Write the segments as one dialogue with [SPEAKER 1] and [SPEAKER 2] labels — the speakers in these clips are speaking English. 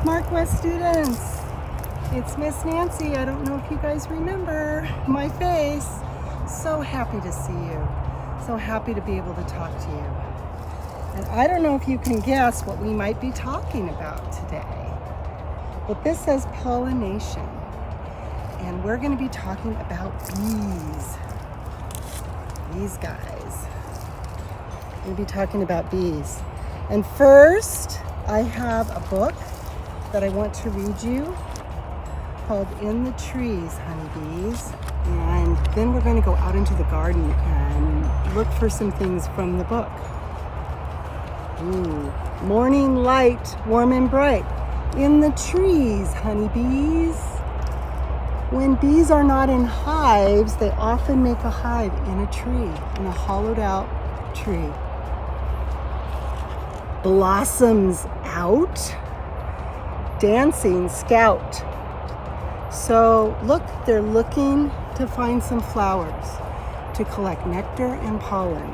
[SPEAKER 1] Mark students, it's Miss Nancy. I don't know if you guys remember my face. So happy to see you. So happy to be able to talk to you. And I don't know if you can guess what we might be talking about today. But this says pollination. And we're going to be talking about bees. These guys. We'll be talking about bees. And first, I have a book that I want to read you called In the Trees, Honeybees. And then we're going to go out into the garden and look for some things from the book. Ooh, morning light, warm and bright. In the trees, honeybees. When bees are not in hives, they often make a hive in a tree, in a hollowed out tree. Blossoms out, dancing scout. So look, they're looking to find some flowers to collect nectar and pollen.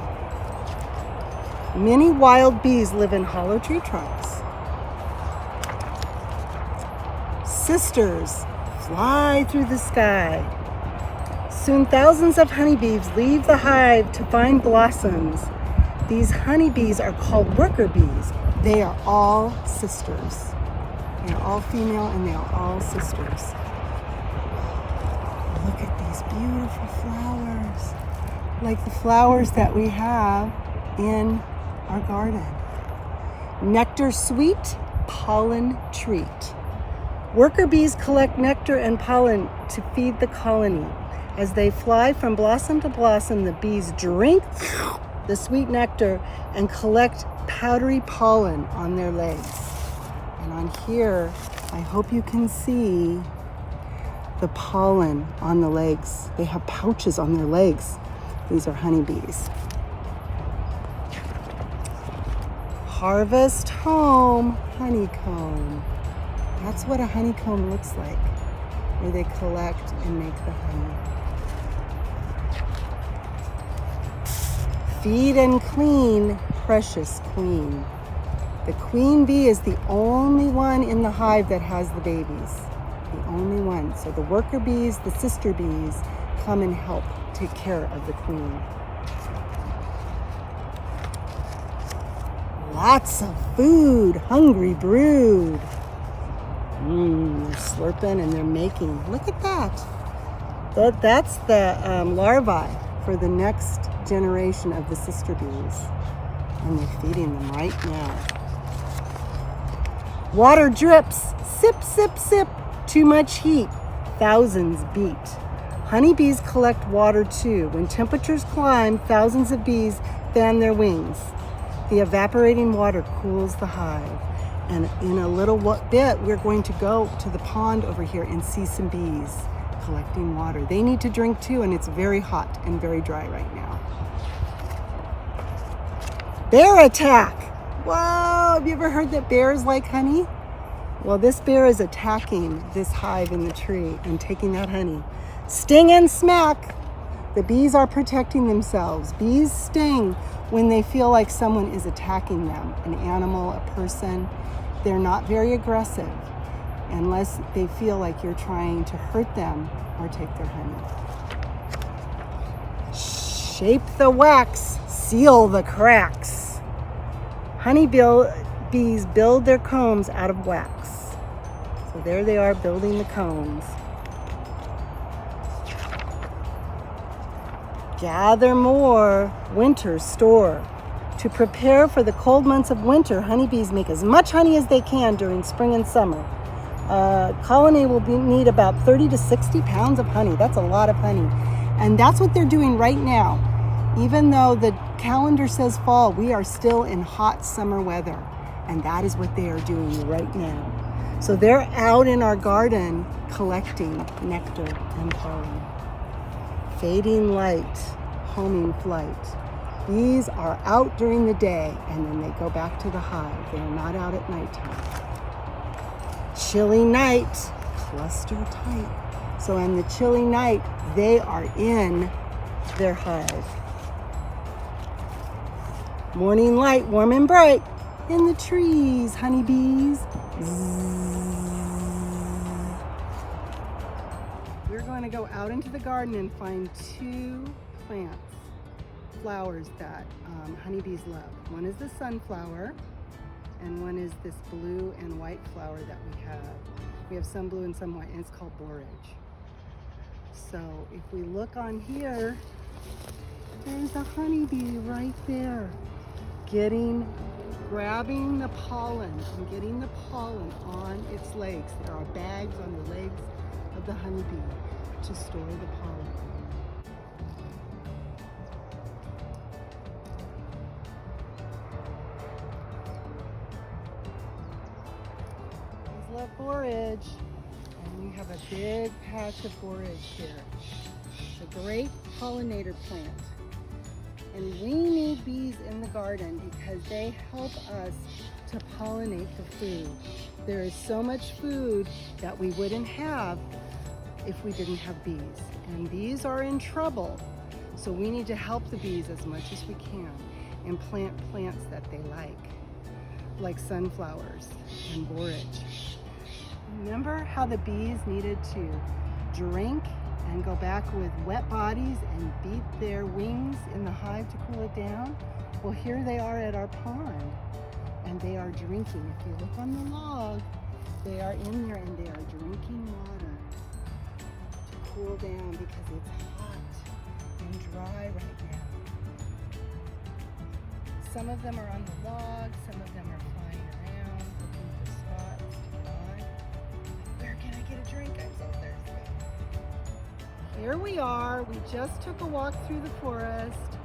[SPEAKER 1] Many wild bees live in hollow tree trunks. Sisters fly through the sky. Soon thousands of honeybees leave the hive to find blossoms. These honeybees are called worker bees. They are all sisters. They are all female and they are all sisters. Look at these beautiful flowers, like the flowers that we have in our garden. Nectar sweet, pollen treat. Worker bees collect nectar and pollen to feed the colony. As they fly from blossom to blossom, the bees drink the sweet nectar and collect powdery pollen on their legs. And on here, I hope you can see the pollen on the legs. They have pouches on their legs. These are honeybees. Harvest home, honeycomb. That's what a honeycomb looks like, where they collect and make the honey. Feed and clean, precious queen. The queen bee is the only one in the hive that has the babies. The only one. So the worker bees, the sister bees, come and help take care of the queen. Lots of food, hungry brood. They're slurping and they're making. Look at that. That's the larvae for the next generation of the sister bees. And they're feeding them right now. Water drips, sip, sip, sip. Too much heat, thousands beat. Honeybees collect water too. When temperatures climb, thousands of bees fan their wings. The evaporating water cools the hive. And in a little bit, we're going to go to the pond over here and see some bees collecting water. They need to drink too, and it's very hot and very dry right now. Bear attack. Whoa, have you ever heard that bears like honey? Well, this bear is attacking this hive in the tree and taking that honey. Sting and smack. The bees are protecting themselves. Bees sting when they feel like someone is attacking them, an animal, a person. They're not very aggressive unless they feel like you're trying to hurt them or take their honey. Shape the wax, seal the cracks. Honeybees build their combs out of wax. So there they are building the combs. Gather more, winter store. To prepare for the cold months of winter, honeybees make as much honey as they can during spring and summer. A colony will need about 30 to 60 pounds of honey. That's a lot of honey. And that's what they're doing right now. Even though the calendar says fall, we are still in hot summer weather. And that is what they are doing right now. So they're out in our garden collecting nectar and pollen. Fading light, homing flight. Bees are out during the day and then they go back to the hive. They are not out at nighttime. Chilly night, cluster tight. So on the chilly night, they are in their hive. Morning light, warm and bright. in the trees, honeybees. We're going to go out into the garden and find two plants, flowers that honeybees love. One is the sunflower, and one is this blue and white flower that we have. We have some blue and some white, and it's called borage. So if we look on here, there's a honeybee right there, grabbing the pollen and getting the pollen on its legs. There are bags on the legs of the honeybee to store the pollen. These love borage, and we have a big patch of borage here. It's a great pollinator plant. And we need bees in the garden because they help us to pollinate the food. There is so much food that we wouldn't have if we didn't have bees. And bees are in trouble. So we need to help the bees as much as we can and plant plants that they like sunflowers and borage. Remember how the bees needed to drink and go back with wet bodies and beat their wings in the hive to cool it down? Well, here they are at our pond, and they are drinking. If you look on the log, they are in there and they are drinking water to cool down because it's hot and dry right now. Some of them are on the log, some of them are flying around looking for spots to get on. Where can I get a drink? I'm so thirsty. Here we are. We just took a walk through the forest,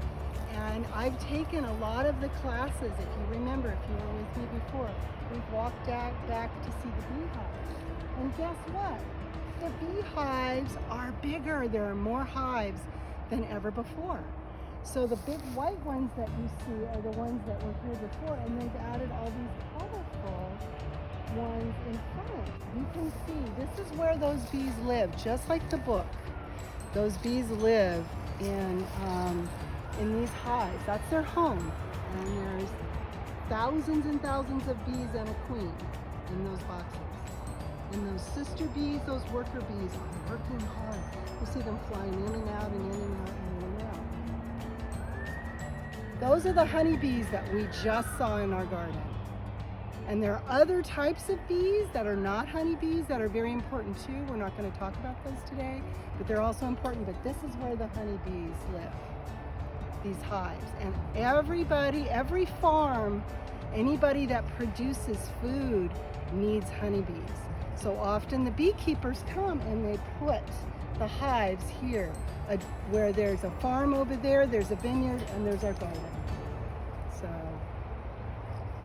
[SPEAKER 1] and I've taken a lot of the classes. If you remember, if you were with me before, we've walked back to see the beehives. And guess what? The beehives are bigger. There are more hives than ever before. So the big white ones that you see are the ones that were here before, and they've added all these colorful ones in front. You can see this is where those bees live, just like the book. Those bees live in these hives. That's their home. And there's thousands and thousands of bees and a queen in those boxes. And those sister bees, those worker bees, are working hard. You see them flying in and out and in and out and in and out. Those are the honeybees that we just saw in our garden. And there are other types of bees that are not honeybees that are very important too. We're not going to talk about those today, but they're also important. But this is where the honeybees live, these hives. And every farm, anybody that produces food needs honeybees. So often the beekeepers come and they put the hives here, where there's a farm over there, there's a vineyard, and there's our garden. So